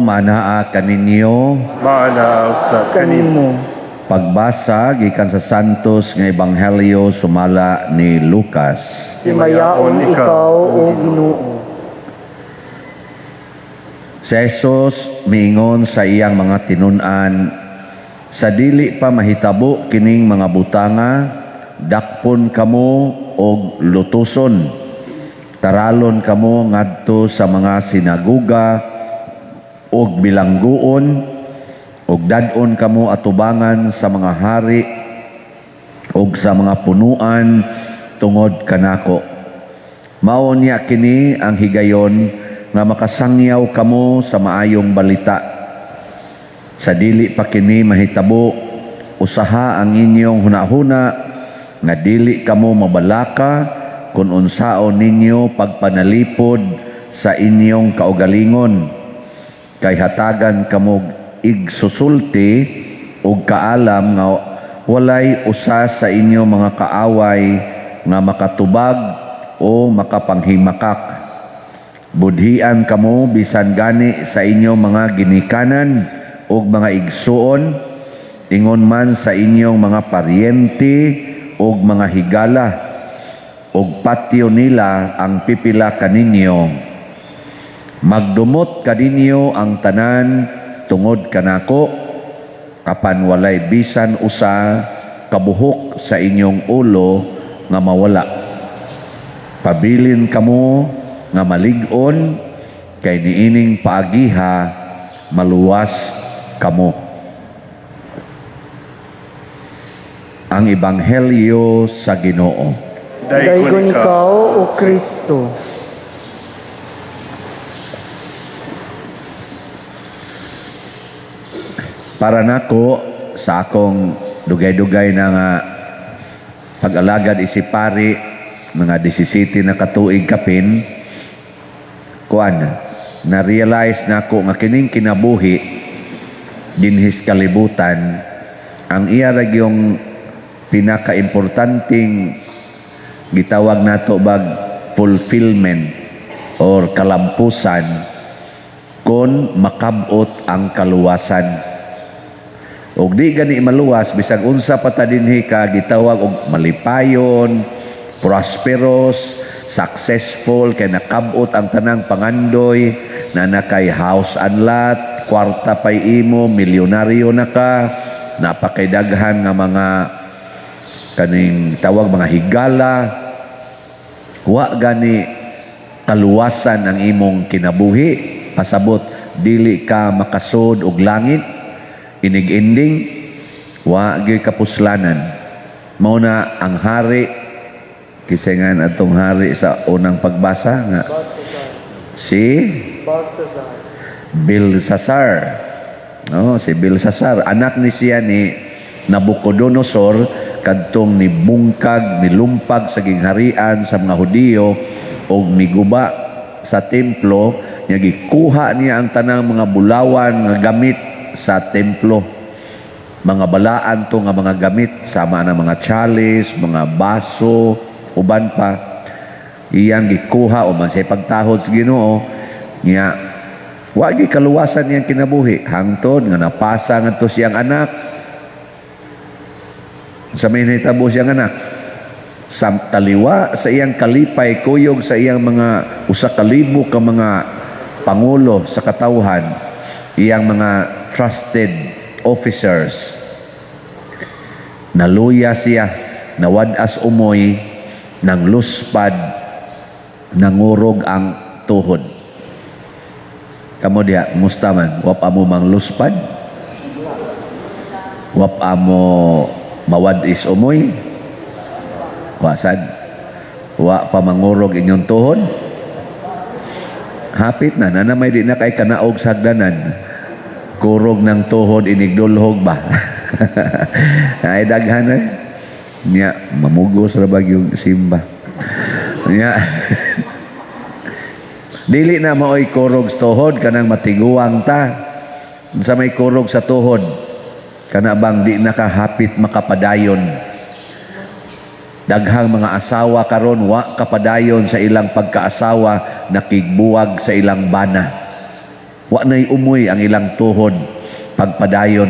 manaa kaninyo Maana sa kanimo. pagbasa gikan sa Santos nga Ebanghelyo sumala ni Lucas. Himayaon ikaw, O Ginoo. Si Jesus miingon sa iyang mga tinun-an, sa dili pa mahitabo kining mga butanga, dakpon kamo og lutuson. Taralon kamo ngadto sa mga sinaguga og bilangguon, og dadon kamo atubangan sa mga hari og sa mga punuan tungod kanako. Mao niya kini ang higayon nga makasangyaw kamo sa maayong balita. Sa dili pa kini mahitabo, usaha ang inyong hunahuna nga dili kamo mabalaka kung unsaon ninyo pagpanalipod sa inyong kaugalingon. Kay hatagan kamo igsusulti ug kaalam nga walay usa sa inyo mga kaaway nga makatubag o makapanghimakak. Budhian kamo bisan gani sa inyo mga ginikanan ug mga igsuon, ingon man sa inyong mga paryente ug mga higala, ug patio nila ang pipila kaninyo. Magdumot kaninyo ang tanan tungod kanako, kapan walay bisan usa kabuhok sa inyong ulo nga mawala. Pabilin kamo nga malig-on, kay niining paagiha maluwas kamo. Ang Ebanghelyo sa Ginoo. Daygon ikaw, O Kristo. Para nako sa akong dugay-dugay na nga pag-alagad isipari, mga 17 na katuig kapin, na-realize na ako nga kining kinabuhi dinhis kalibutan, ang iya ra yung pinaka-importanting gitawag nato bag fulfillment or kalampusan kon makabot ang kaluwasan. Og di gani maluwas bisag unsa pa ta dinhi ka gitawag og malipayon, prosperous, successful, kay nakabot ang tanang pangandoy na nakay house and lot, kwarta pay imo, milyonaryo na ka, napakaydaghan nga mga kaning tawag mga higala. Wa gani kaluwasan ang imong kinabuhi, pasabot dili ka makasud og langit, inig-ending, wa gyud kapuslanan. Mao na ang hari, kisingan atong hari sa unang pagbasa nga si Belsasar. Si Belsasar, anak ni siya ni Nabucodonosor, kadtong nibungkag, nilumpag sa gingharian sa mga Hudiyo o miguba sa templo, niya gikuha niya ang tanang mga bulawan nga gamit sa templo. Mga balaan to nga mga gamit, sama na mga chalice, mga baso, uban pa, iyang gikuha o man sa pagtahod sa Ginoo niya. Wagi kaluwasan niyang kinabuhi hangtod nga napasa ngadto siyang anak. Sa may nahitabo siyang anak, sa taliwa sa iyang kalipay, kuyog sa iyang mga 1,000 ka mga pangulo sa katawhan, iyang mga trusted officers, naluya siya, nawadas umoy, nang luspad, nangurog ang tuhod. Kamo diha, musta man, wap amo mang luspad, wap amo mawadis umoy, wasad, wa pa mangurog inyong tuhod. Hapit na, nanamay di na kay kanaog sa hagdanan, kurog ng tuhod, inigdulhog ba? Ay daghan eh. Nya mamugos ra bag yung simba. Nya dili na maoy kurog sa tuhod kanang matiguang ta. Sa may kurog sa tuhod kana bang di nakahapit makapadayon. Daghang mga asawa karon wa kapadayon sa ilang pagkaasawa, nakigbuwag sa ilang bana. Wa nay umoy ang ilang tuhod pagpadayon.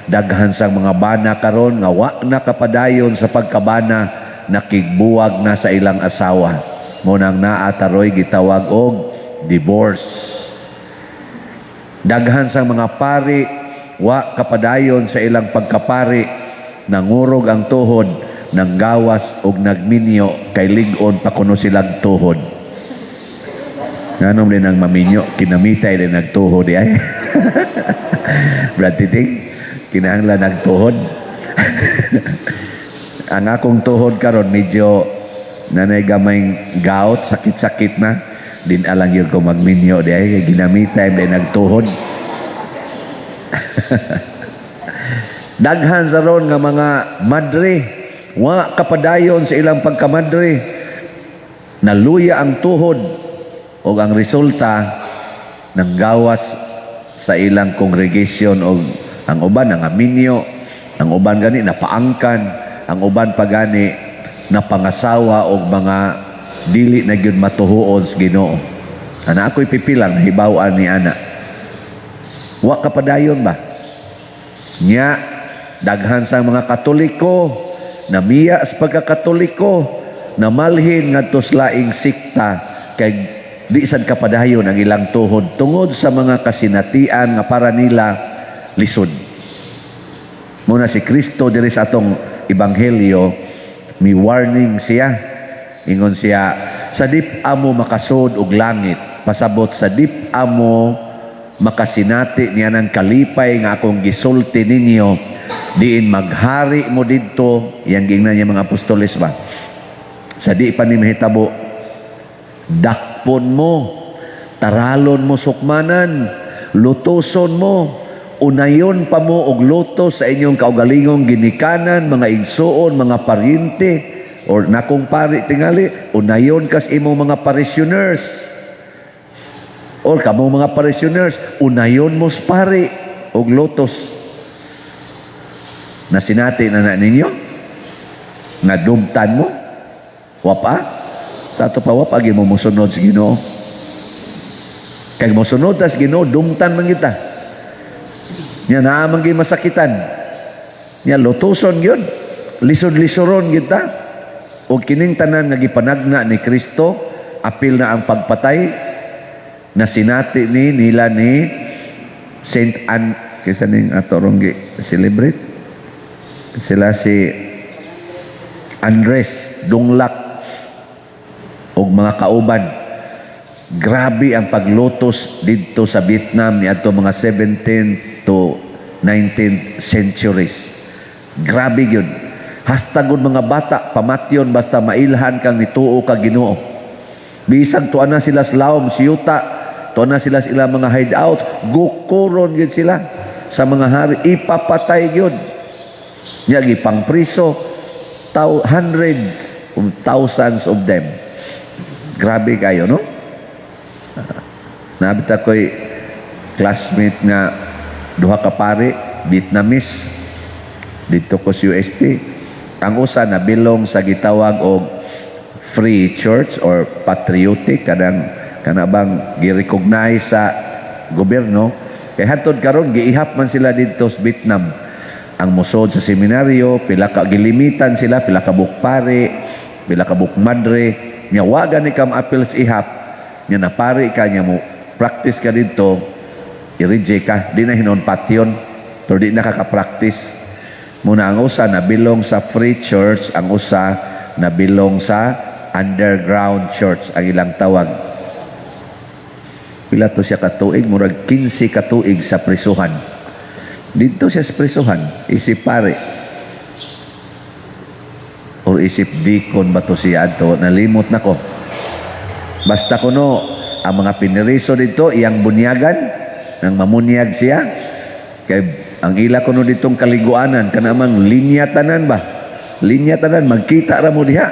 Daghan sang mga bana karon nga wa na kapadayon sa pagkabana, nakigbuwag na sa ilang asawa. Munang naataroy gitawag og divorce. Daghan sang mga pari wa kapadayon sa ilang pagkapari, nangurog ang tuhod, nanggawas og nagminyo kay lig-on pa kuno silang tuhod. Nanom din ang maminyo, kinamitay din nagtuhod ay. Brad Titing, kinahanglan nagtuhod. Ang akong tuhod karon medyo nanay gamayng gout, sakit-sakit na. Din alang yun ko magminyo di ay ginamitan din nagtuhod. Daghan sa ron nga mga madre, wa kapadayon sa ilang pagkamadre, naluya ang tuhod o ang resulta ng gawas sa ilang congregation o ang uban ang aminyo, ang uban gani napaangkan, ang uban pa gani napangasawa o mga dili na gyud matuhuon sa Ginoo. Ana ako'y pipilang hibaw-an ni ana. Wa kapadayon ba? Nya daghan sa mga Katoliko namiya sa pagkakatoliko, namalhin ngadto sa laing sikta kay di sad kapadayon ang ilang tuhod tungod sa mga kasinatian nga para nila lisod. Muna si Kristo diri sa atong ebanghelyo mi warning siya. Ingon siya, sa dip amo makasud og langit, pasabot sa dip amo makasinati niya ng kalipay nga akong gisulti ninyo, diin maghari mo didto, yang gingnan niya mga apostoles ba? Sa di pa ni mahitabo, dakpon mo, taralon mo sukmanan, lutoson mo, unayon pa mo og lutos sa inyong kaugalingong ginikanan, mga igsuon, mga paryente, or nakong pari tingali, unayon kas imong mga parishioners. Or kamo mga parishioners, unayon mo sa pari og lutos. Na sinati na ninyo? Nga dumtan mo? Wapa? Sa ato pa wapa, mo musunod sa Ginoo. Kaya musunod sa Ginoo, dumtan man kita. Nya naamang masakitan. Nya lutuson yun. Lisod-lisoron kita. O kining tanan nga gipanagna ni Kristo, apil na ang pagpatay na sinati nila ni Saint Anne, kaysa ning ato rong celebrate sila si Andres Dunglak og mga kauban. Grabe ang paglutos dito sa Vietnam ni ato mga 17th to 19th centuries. Grabe yun. Hastagod mga bata, pamatyon basta mailhan kang nituo ka Ginoo. Bisag tuan na sila sa lawom, siyuta, tuan na sila sa ilang mga hideout, gukuron yun sila sa mga hari, ipapatay yun. Yagi pang priso, hundreds of thousands of them. Grabe kayo, no? Nabit ako'y classmate nga duha ka pare, Vietnamese, dito ko sa UST. Ang usa na bilong sa gitawag og free church or patriotic, kanabang gi-recognize sa gobyerno. Kay hatod karon giihap man sila dito sa Vietnam. Ang musod sa seminaryo, pila ka gilimitan sila, pila ka bukpare, pila ka bukmadre, nya wagan ni kam appeal sa ihap, nya napari ka nya mo practice ka dito, i-reject ka, di na hinon patyon, or di na kaka-practice. Muna ang usa na bilong sa free church, ang usa na bilong sa underground church, ang ilang tawag. Pila to siya katuig, murag 15 katuig sa prisuhan. Dito siya sa prisuhan, isip pare. O isip deacon ba to siya ato, nalimot na ko. Basta kuno, ang mga piniriso dito, iyang bunyagan, nang mamunyag siya, kay ang ila kuno ditong kaliguanan kanamang linya tanan ba? Linya tanan magkita ra mo diha.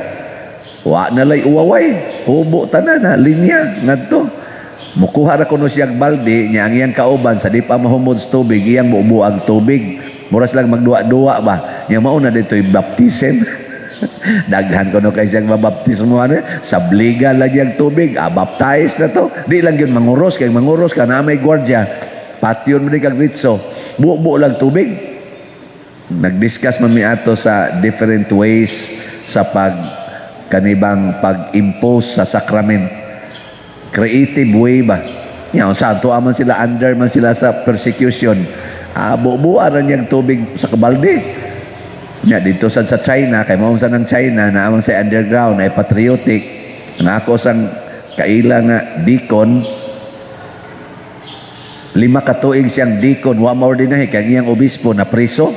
Wa na lay uwaway, hubo tanan ha, linya ngadto. Mukuha ra kuno siyang balde nya ang iyang kauban sa di pa mahumod sa tubig, iyang bubuang tubig. Muras lang magduwa-duwa ba? Nya mao na dito'y baptism. Daghan ko no kay siyang mabaptismo ano, sa bliga lagi ang tubig, baptize na to. Di lang yun manguros, kay manguros ka na may gwardiya. Patyon mo di kag ritso. Buo lang tubig. Nag-discuss man mi ato sa different ways sa kanibang pag-impose sa sacrament. Creative way ba? Yan, santo aman sila, under man sila sa persecution. Buo-buo niyang tubig sa kabalde. Nya dito sa China, kay mao sa ng China na amang sa underground ay patriotic. Ang ako sang kaila nga deacon, 5 ka tuig siyang deacon, wa maordinahe kay iyang obispo na priso.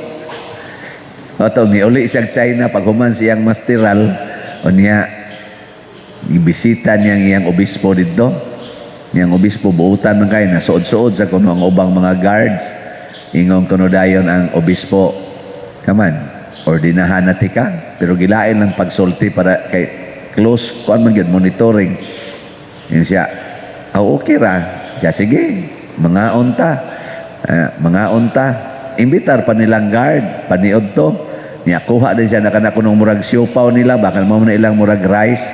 Ato ni uli siyang China pag human siyang masteral unya ibisita niyang iyang obispo dito. Niyang obispo buutan man kay na suod-suod sa kuno ang ubang mga guards. Ingong kuno dayon ang obispo. Kaman, ordinahan na tika, pero gilain lang pagsulti para kay close kuan man gyud monitoring. Yun siya. Okay ra. Siya sige, mga unta. Imbitar pa nilang guard, paniod to. Niya kuha din siya nakana kunong murag siopaw nila, bakal mo na ilang murag rice.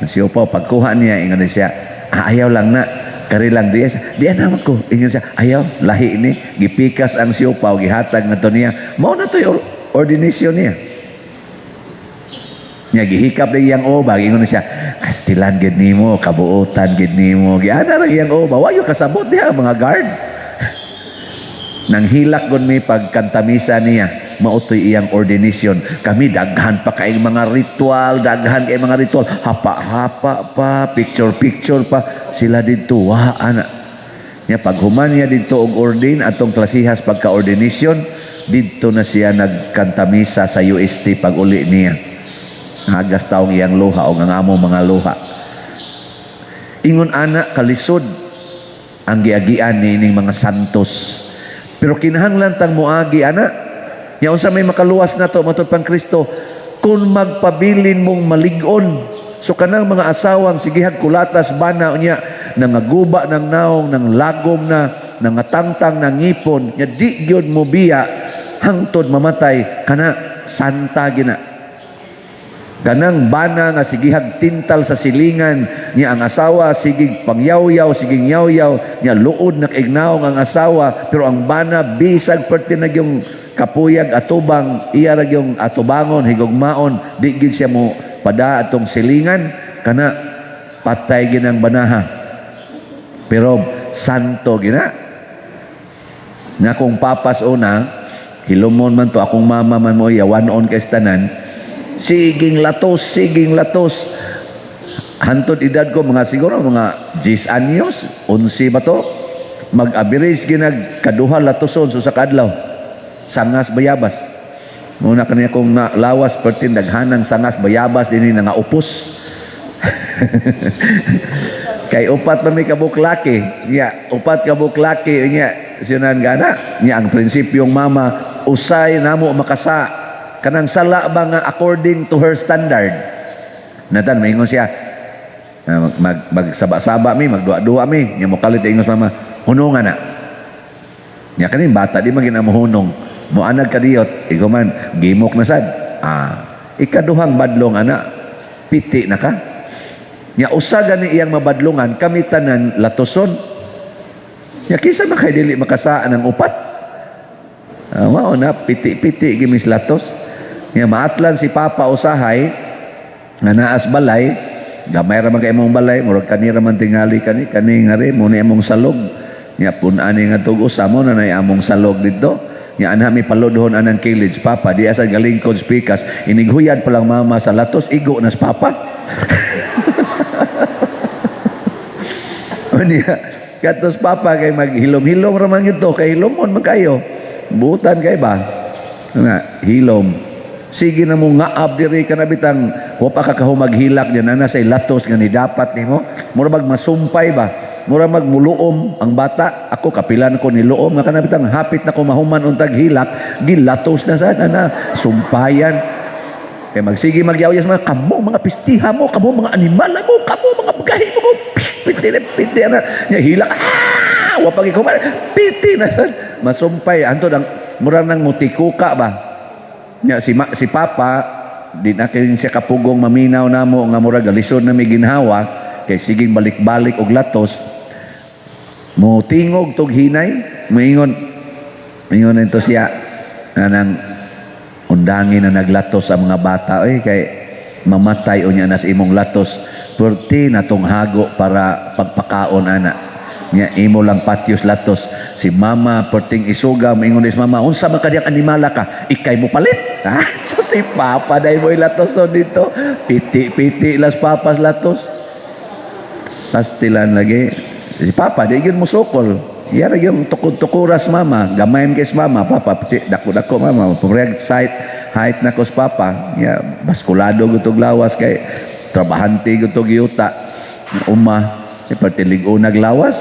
Siopaw pagkuha niya ingon siya, ayaw lang na kari lang diya naman ko. Ingon siya, ayaw, lahi ni gipikas ang siopaw, gihatag na to niya. Mao na to yung ordination niya. Niya gihikap na iyang oba, ingon siya, astilan gid nimo, kabuutan gid nimo. Giana ra iyang oba, wayo kasabot diha mga guard. Nang hilak gon mi pagkantamisa niya, mautoy iyang ordination. Kami daghan pa kay mga ritual, hapa-hapa pa, picture pa sila dito. Ana. Nya paghuman niya dito og ordain atong klasihas pagka-ordination, dito na siya nagkantamisa sa UST pag uli niya. Hagas taong iyang luha o ang among mga luha. Ingon ana kalisod ang giagian nining mga santos. Pero kinahanglan tang moagi ana. Nya unsa may makaluwas na to matud pang Kristo, kung magpabilin mong malig-on. So kanang mga asawang sigihag kulatas bana unya nangaguba ng naong, nang lagom na, nangatangtang ng ngipon, nya di gyud mo biya hangtod mamatay kana santa gina. Ganang bana nga sigihag tintal sa silingan niya ang asawa, sigig pangyaw-yaw, siging yaw-yaw, niya luod na kaignaong ang asawa, pero ang bana bisag perti na yung kapuyag atubang, iya ra yung atubangon, higugmaon, di gid siya mo pada atong silingan, kana patay ginang banaha. Pero santo gina. Nga kung papas una, hilumon man to, akong mama man mo, yawan-on kay tanan, siging latos. Hantod edad ko mga siguro mga 10 anyos, 11 ba to? Mag-average ginag kaduha latoson so sa kadlaw. Sangas bayabas. Muna kaniya kong lawas pertin daghanang sangas bayabas dinhi nga upos. Kay upat pa may kabuklaki. Nya, upat kabuklaki nya sinan gana. Nya ang prinsipyong mama, usay namo makasa kanang sala ba nga according to her standard. Natan maingon siya, magsaba-saba mi, magduwa-duwa mi, nya mo kalit ingos mama, hunongan na. Nya kanin bata di magina mo hunong, mo anag kadiyot, ikaw man gimok na sad. Ikaduhang badlong ana, piti na ka. Nya usa gani iyang mabadlongan, kami tanan latoson. Nya kisa na kay dili makasaan ang upat. Mao na piti-piti gimis latos. Nya maatlan si Papa usahay nga naas balay, gamay ra man kay imong balay, murag kanira man tingali kani ngari mo ni among salog. Nya pun-ani nga tugos amo na nay among salog didto. Nya anha mi paludhon anang kilid Papa di asa galingkod spikas, inighuyad pa lang mama sa latos, igo na si Papa. Unya katos Papa kay maghilom-hilom ra man gito, kay hilomon man kayo. Butan kay ba? Nga hilom. Sige na mo ngaab diri ka na bitang wa pa ka maghilak diyan na sa latos nga ni dapat nimo. Mura mag masumpay ba? Mura magmuluom ang bata. Ako kapilan ko ni luom nga kana bitang hapit na ko mahuman untag hilak, gilatos na sana na sumpayan. Kay magsige magyaw-yas mga kamo mga pistiha mo, kamo mga animal mo, kamo mga bagahe mo. Piti na nya hilak. Wa pa gi piti na sad. Masumpay antod ang mura nang mutikuka ba? Nya si Papa di na kay siya kapugong maminaw namo nga murag lisod na may ginhawa kay siging balik-balik og latos mo tingog tog hinay moingon ito siya nang undangin na naglatos sa mga bata kay mamatay unya nas imong latos perti natong hago para pagpakaon ana nya imo lang patyos latos si mama perting isuga moingon is mama unsa man kadiyang animala ka ikay mo palit so si papa dai mo latos dito piti las papas latos pastilan lagi si papa di gyud mo sukol yara yung tukod-tukuras mama gamayan kay mama papa piti dako mama pumreg height na kos papa ya baskulado gutog lawas kay trabahante gutog yuta umma ipatilig unag lawas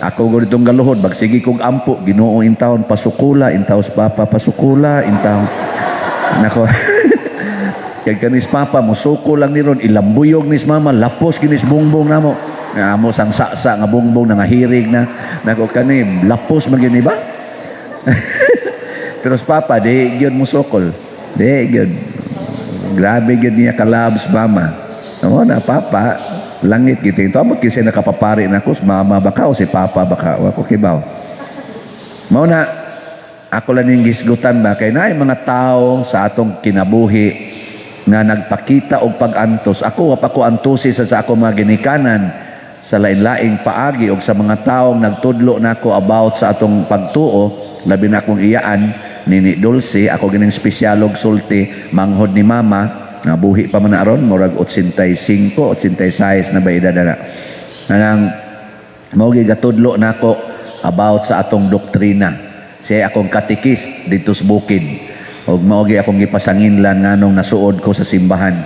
ako gudtong galuhod bagsigi kog ampo Ginoo intawon pasukula intaws papa pasukula intawon nako kay kanis papa musuko lang ni ron ilambuyog nis mama lapos kinis bungbong namo amo sang saksa nga bungbong nga hirig na nako kani lapos man gyud ba pero papa di gyud musukol di gyud grabe gyud niya kalabs mama na papa langit gitu ito amo kasi nakapapari na ko mama baka o si papa baka ako kibaw mao na ako lang ning gisgutan ba kay naay mga tao sa atong kinabuhi nga nagpakita og pag-antos ako wa pa ko antusi sa ako mga ginikanan sa lain-laing paagi og sa mga taong nagtudlo nako about sa atong pagtuo labi na akong iyaan nini Dulce ako gining spesyalog sulti manghod ni mama nga buhi pa man aron murag 85 86 na ba edad na nang mao gi gatudlo nako about sa atong doktrina siya akong katikis dito sa bukid og mao gi akong gipasanginlan nganong nasuod ko sa simbahan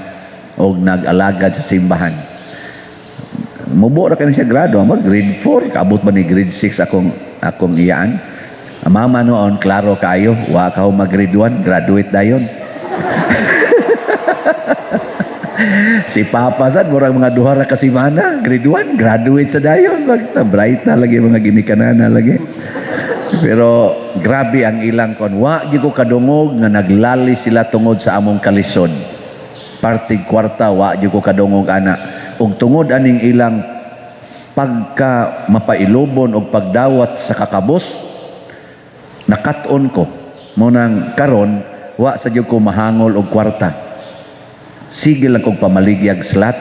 og nag-alagad sa simbahan mubo ra kani siya grado amo grade 4 kaabot ba ni grade 6 akong iyaan ang mama noon klaro kayo wa ka mag grade 1 graduate dayon si papa sad murag mga duha ra ka semana grade 1 graduate sa dayon bright na lagi mga ginikanana lagi pero grabe ang ilang kon wa gyud ko kadungog nga naglali sila tungod sa among kalisod partig kwarta wa gyud ko kadungog ana ug tungod aning ilang pagka mapailobon og pagdawat sa kakabos nakat-on ko mo nang karon wa sa gyud ko mahangol og kwarta sige lang kong pamaligyag slat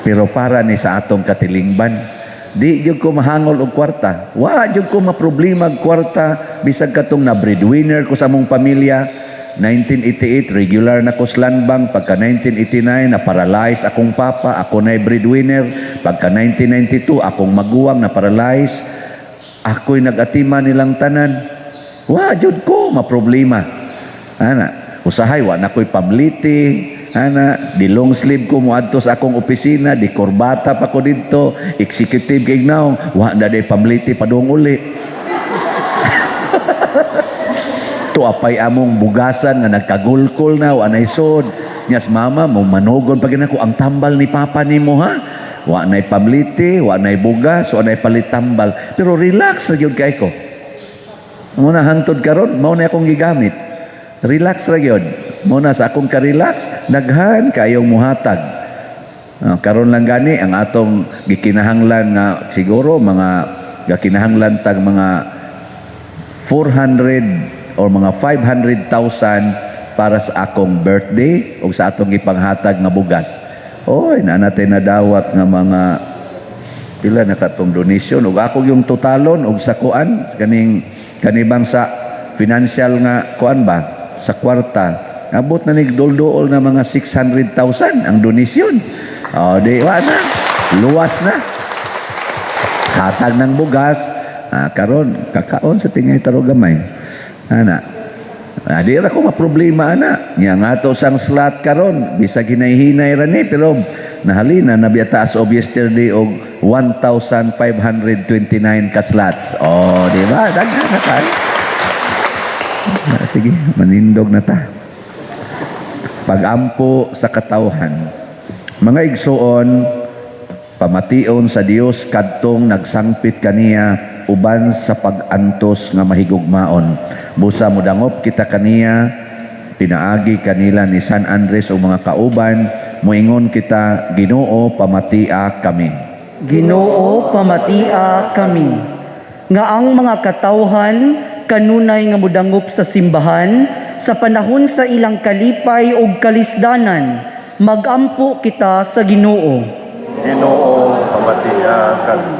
pero para ni sa atong katilingban di jud ko mahangol og kwarta wa jud ko maproblema og kwarta bisag katong na breadwinner ko sa among pamilya 1988 regular na ko sa land bank pagka 1989 na paralyze akong papa ako na breadwinner pagka 1992 akong maguwang na paralyze ako'y nag-atima nilang tanan wa jud ko maproblema ana usahay wa na ko'y pamliti ana di long sleeve ko moadto sa akong opisina di korbata pa ko didto executive kay now wa na day pamliti padung uli to apay among bugasan nga nagkagulkol na wa nay sod nyas mama mo manugon pag ako ang tambal ni papa nimo ha wa nay pamliti wa nay bugas wa nay palit tambal pero relax na gyud kay ko muna hantod karon mao na akong gigamit relax ra gyud muna sa akong ka-relax daghan kayong muhatag karon lang gani ang atong gikinahanglan nga siguro mga gikinahanglan tag mga 400 or mga 500,000 para sa akong birthday o sa atong ipanghatag nga bugas oy na natin nadawat nga mga pila na katong donation ug ako yung totalon og sa kuan kanibang sa financial nga kuan ba sa kwarta abot na nigdol-dool na mga 600,000 ang donasyon di wa na luwas na hatag ng bugas karon kakaon sa tingay taro gamay ana di ra ko maproblema ana nya ngato sang slot karon bisag hinay-hinay ra ni pero nahalina nabiyata as of yesterday og 1,529 ka slots di ba daghan na ka sige manindog na ta pagampo sa katawhan mga igsuon pamation sa Dios kadtong nagsangpit kaniya uban sa pag-antos nga mahigugmaon busa modangop kita kaniya pinaagi kanila ni San Andres o mga kauban, moingon kita, Ginoo, pamatia kami. Ginoo, pamatia kami. Nga ang mga katawhan kanunay nga mudangop sa simbahan sa panahon sa ilang kalipay ug kalisdanan, magampo kita sa Ginoo. Ginoo, pamatia kami.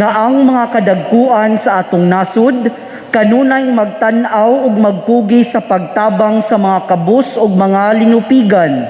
Nga ang mga kadagkuan sa atong nasud kanunay magtan-aw ug magpugi sa pagtabang sa mga kabus ug mga linupigan,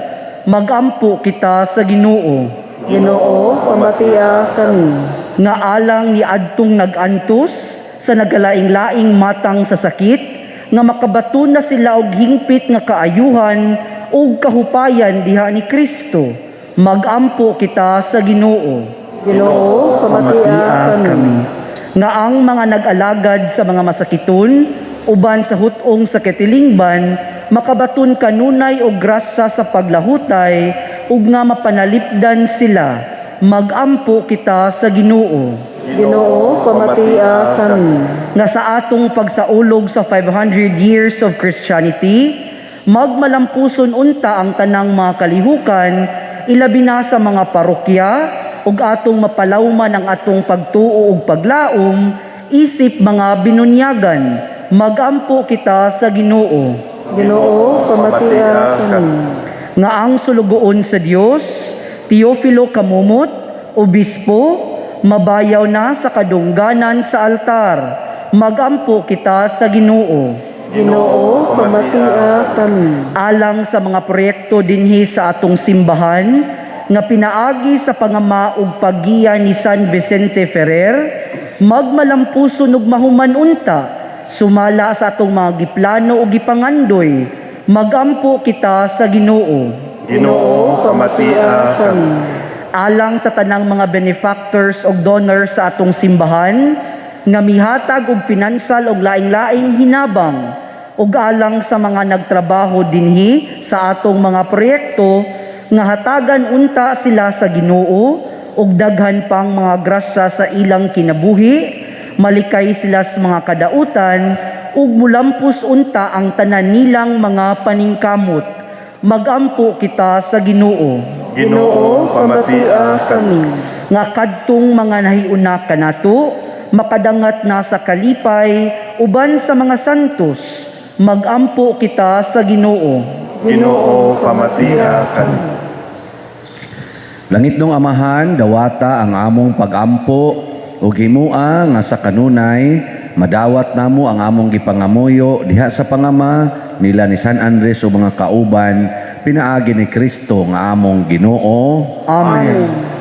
magampo kita sa Ginoo. Ginoo, pamatia kami. Nga alang ni adtong nag-antos sa nagalaing-laing matang sa sakit, nga makabato na sila og hingpit nga kaayuhan ug kahupayan diha ni Kristo, magampo kita sa Ginoo. Ginoo, pamatia kami. Nga ang mga nag-alagad sa mga masakiton, uban sa hutong sa ketilingban, makabaton kanunay og grasya sa paglahutay, ug nga mapanalipdan sila, magampo kita sa Ginoo. Ginoo, pamatia kami. Nga sa atong pagsaulog sa 500 years of Christianity, magmalampuson unta ang tanang mga kalihukan, ilabi na sa mga parokya, ug atong mapalawman ang atong pagtuo ug paglaom, isip mga binunyagan, magampo kita sa Ginoo. Ginoo, pamatia kami. Nga ang sulugoon sa Dios, Teofilo Kamumot, obispo, mabayaw na sa kadungganan sa altar, magampo kita sa Ginoo. Ginoo, pamatia kami. Alang sa mga proyekto dinhi sa atong simbahan, nga pinaagi sa pangama ug paggiya ni San Vicente Ferrer, magmalampuson ug mahuman unta, sumala sa atong mga giplano ug gipangandoy, magampo kita sa Ginoo. Ginoo, pamatia kami. Alang sa tanang mga benefactors ug donors sa atong simbahan, nga mihatag og finansal ug laing-laing hinabang, ug alang sa mga nagtrabaho dinhi sa atong mga proyekto, nga hatagan unta sila sa Ginoo ug daghan pang mga grasya sa ilang kinabuhi, malikay sila sa mga kadautan ug mulampos unta ang tanan nilang mga paningkamot, magampo kita sa Ginoo. Ginoo, pamatia kami. Nga kadtong mga nahiuna kanato, makadangat na sa kalipay uban sa mga santos, magampo kita sa Ginoo. Ginoo, pamatia kami. Langit nung Amahan, dawata ang among pagampo ug himua nga sa kanunay madawat namo ang among gipangamuyo diha sa pangama nila ni San Andres o mga kauban, pinaagi ni Kristo nga among Ginoo. Amen.